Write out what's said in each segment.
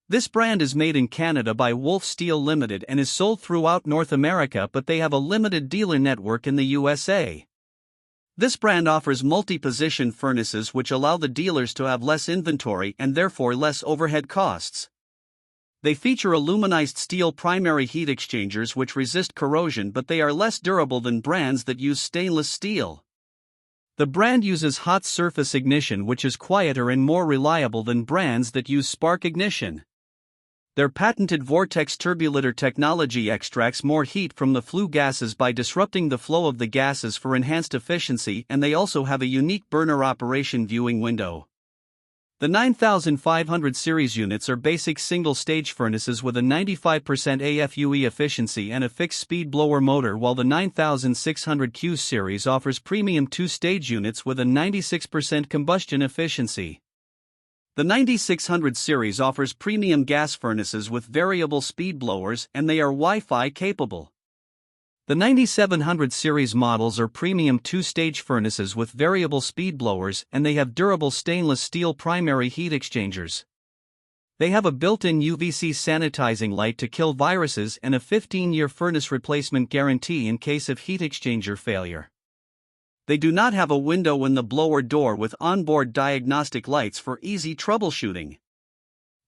This brand is made in Canada by Wolf Steel Limited and is sold throughout North America, but they have a limited dealer network in the USA. This brand offers multi-position furnaces which allow the dealers to have less inventory and therefore less overhead costs. They feature aluminized steel primary heat exchangers which resist corrosion, but they are less durable than brands that use stainless steel. The brand uses hot surface ignition, which is quieter and more reliable than brands that use spark ignition. Their patented Vortex turbuliter technology extracts more heat from the flue gases by disrupting the flow of the gases for enhanced efficiency, and they also have a unique burner operation viewing window. The 9500 series units are basic single-stage furnaces with a 95% AFUE efficiency and a fixed-speed blower motor, while the 9600Q series offers premium two-stage units with a 96% combustion efficiency. The 9600 series offers premium gas furnaces with variable speed blowers, and they are Wi-Fi capable. The 9700 series models are premium two-stage furnaces with variable speed blowers, and they have durable stainless steel primary heat exchangers. They have a built-in UVC sanitizing light to kill viruses and a 15-year furnace replacement guarantee in case of heat exchanger failure. They do not have a window in the blower door with onboard diagnostic lights for easy troubleshooting.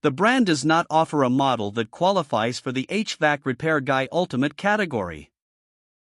The brand does not offer a model that qualifies for the HvacRepairGuy Ultimate category.